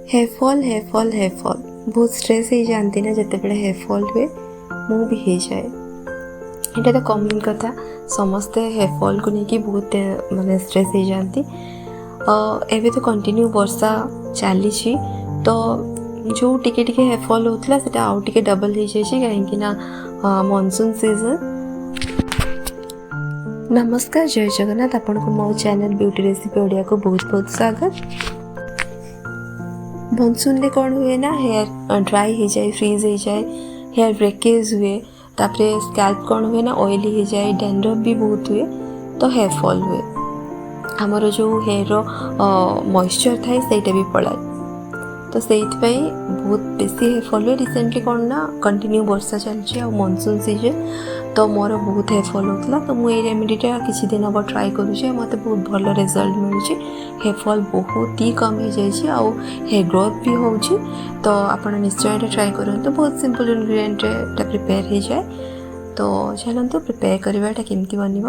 Hair fall बहुत stress हो जाती ना जिते बड़े हेयरफॉल हुए मु भी हो जाए। यहाँ तो कॉमन कथा समस्ते हेयरफॉल को लेकिन बहुत माने स्ट्रेस हो जाती। एवं तो कंटिन्यू वर्षा चली तो जो टिके टिके हेयरफॉल होता है आउ टिके डबल हो जाए कहीं मानसून सीजन। नमस्कार, जय जगन्नाथ। आपन को मो चैनल ब्यूटी रेसिपी ओडिया को बहुत बहुत स्वागत। मानसून में कौन हुए ना हेयर ड्राई हो जाए, फ्रीज हो जाए, हेयर ब्रेकेज हुए, तापरे स्कैल्प कौन हुए ना ऑयली हो जाए, डैंड्रफ भी बहुत हुए तो हेयर फॉल हुए। हमर जो हेयर मॉइस्चर थाए सेटा भी पड़ाए तो से बहुत बेसी हेयर फॉल हुए। रिसेंटली कौन ना कंटिन्यू वर्षा चलती आ मानसून सीजन तो मोर बहुत हेयर फॉल होता तो मुझे रेमेडीटा किसी दिन हम ट्राए करुचे मत बहुत भल रिजल्ट मिलूँ। हेयर फॉल बहुत ही कम हो जाए आउ हेयर ग्रोथ भी हो तो आप निश्चय ट्राए करूँ। बहुत सिंपल इनग्रेडिएंट प्रिपेयर हो जाए तो चलते प्रिपेयर करवाटा केमती बनव।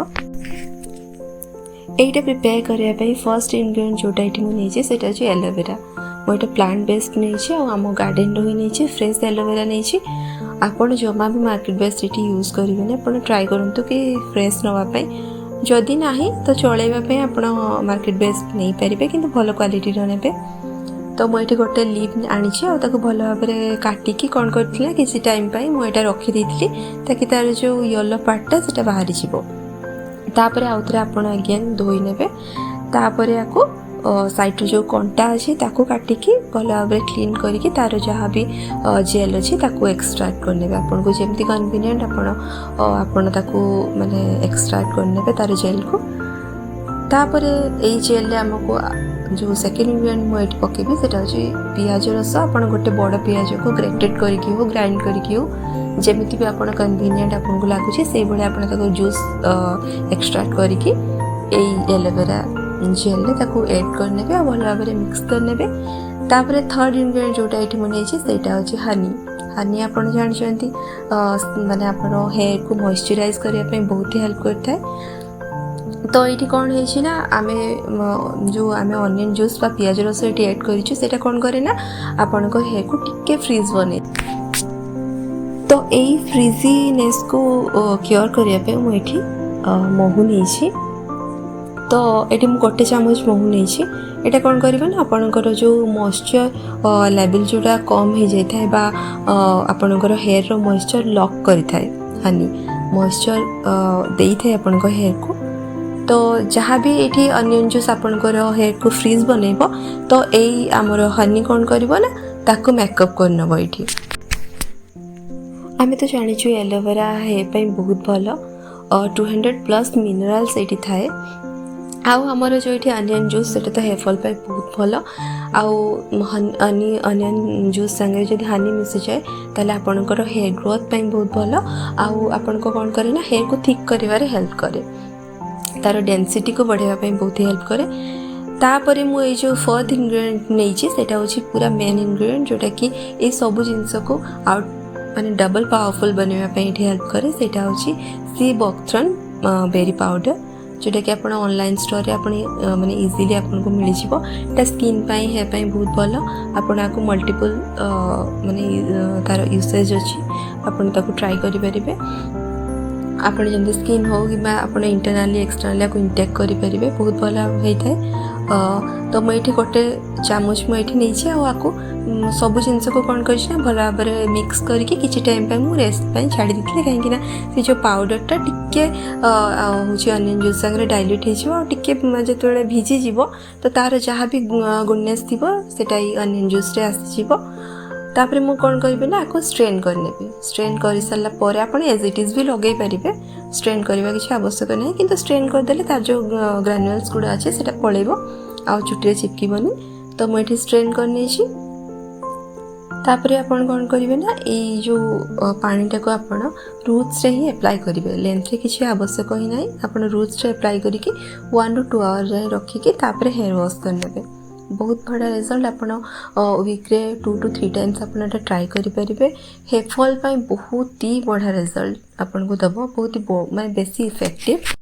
यहीटा प्रिपेयर करने फर्स्ट इनग्रेडिएंट जोटा ये मुझे सेटा हूँ एलोवेरा। मुझे प्लांट बेस्ड नहीं आम गार्डन रही नहीं फ्रेश एलोवेरा नहीं। आपड़ जमा भी मार्केट बेस्ड ये यूज करेंगे आप ट्राए करूँ कि फ्रेश नापी जदि ना तो चलवाई आप मार्केट बेस्ड नहीं पारे कि भल क्वालिटी ने। तो मुझे गोटे लीव आनी भल भाव में काटिकी कौन कर किसी टाइम मुझे रखीदी ताकि तार जो येलो पार्टा से बाहरी तापर आउ थे आप अगेन धोई ने तापर या साइड जो कंटा अच्छी ताको काटिकी भल भाव में क्लीन करके तार जहाँ भी जेल अच्छी ताको एक्सट्रैक्ट करने आपन को जमती कन्वीनियंट आपन ताको माने एक्सट्रैक्ट करने तार जेल को। तापर यही जेल आमको जो सेकेंड इनग्रेडिएंट मुझे पकेबी सेटा हूँ पियाज रस। आप गोटे बड़ पियाज को ग्रेटेड करके हो ग्राइंड करके हो जमीती भी आप कन्वीनियंट आपको लगुच से भाई जूस एक्सट्रैक्ट करके एलोवेरा जेल एड करने भल भाव में मिक्स करने। तापर थर्ड इनग्रेडिएंट जोटा ये मुझे सेटा हूँ हनी। हनी आप जानते माने आप हेयर को मॉइस्चराइज करने बहुत ही हेल्प करता है। तो ये कौन है ना आम जो आम अनियन जूस बा पियाज रस ये एड करा कौन करे ना आपण हेयर को टिके फ्रीज बने। तो यही फ्रीजीनेस को क्योर करने मुझे महू नहीं तो ये गोटे चामच महू नहीं यहाँ कौन करें ना आपणकर जो मॉइस्चर लेवल जोटा कम हो जाए आपणकर हेयर रो मॉइस्चर लॉक करें हनी मॉइस्चर दे था आपण हेयर को। तो जहाँ भी ये अनियन जूस आपणकर हेयर को फ्रीज बनइब तो यही आमर हनी कौन कर ना ताको मेकअप करनब। ये आम तो जाचु एलोवेरा हेयर बहुत भल 200+ मिनरल्स ये थाए। आमर जो ये अनियन जूस से तो हेयर फॉल बहुत भल अनियन जूस संगे जब हनी मिसी जाए ताले आपणकर हेयर ग्रोथ बहुत भल आपन को कौन करे ना हेयर को थिक कर हेल्प करे तार डेंसिटी को बढ़ावा बहुत ही हेल्प करे। तापर मुझे जो फोर्थ इनग्रेडिएंट नहीं सेटा हूँ पूरा मेन इनग्रेडिएंट जोटा कि ये सब जिनस को आउट माने डबल पावरफुल बनवाई हेल्प करे सेटा हूँ सी बकथ्रन बेरी पाउडर जोटा कि आप ऑनलाइन स्टोर माने इजीली आपको मिल जाए। स्किन हेयर बहुत भल आपको मल्टीपल माने तार यूसेज अच्छी आप ट्राई करेंगे। आप जमी स्किन हो कि इंटरनाली एक्सटर्नाली आपको इंटेक्ट करेंगे बहुत भल होता है। तो मुझे गोटे चामच मुझे नहीं आपको सब जिनस को कौन कर भल भाव में मिक्स करके किसी टाइम मुझे रेस्ट छाड़ी दी कहीं से जो पाउडरटा टिके हूँ अनियन जूस संगे डाइल्यूट हो जो भिजी तो तार जहाँ भी गुडनेस थी सेटा अनियन जूस आसीज। तापर मु कौन करी ना आपको स्ट्रेन करने स्ट्रेन कर सारापर आप एज इट इज भी लगे पारे स्ट्रेन करने किसी आवश्यक नहीं कि स्ट्रेन करदे तार जो ग्रानुअल्स गुड़ा अच्छे से पलैब आ चुटी चिपकबनी। तो मुझे स्ट्रेन करनी तापर आपन कौन करेंगे ना ये जो पानीटा को आप रूट्स रे ही अप्लाई करेंगे लेंथ रे किसी आवश्यक ही ना आप रूट्स रे अप्लाई करके 1 to 2 आवर रखिकी तापर हेयर वॉश करने बहुत बड़ा रिजल्ट आप वीक्रे 2 to 3 टाइम्स आप ट्राए करेंगे। हेयर फॉल बहुत ही बढ़िया रिजल्ट आपको दब बहुत ही माने बेसी इफेक्टिव।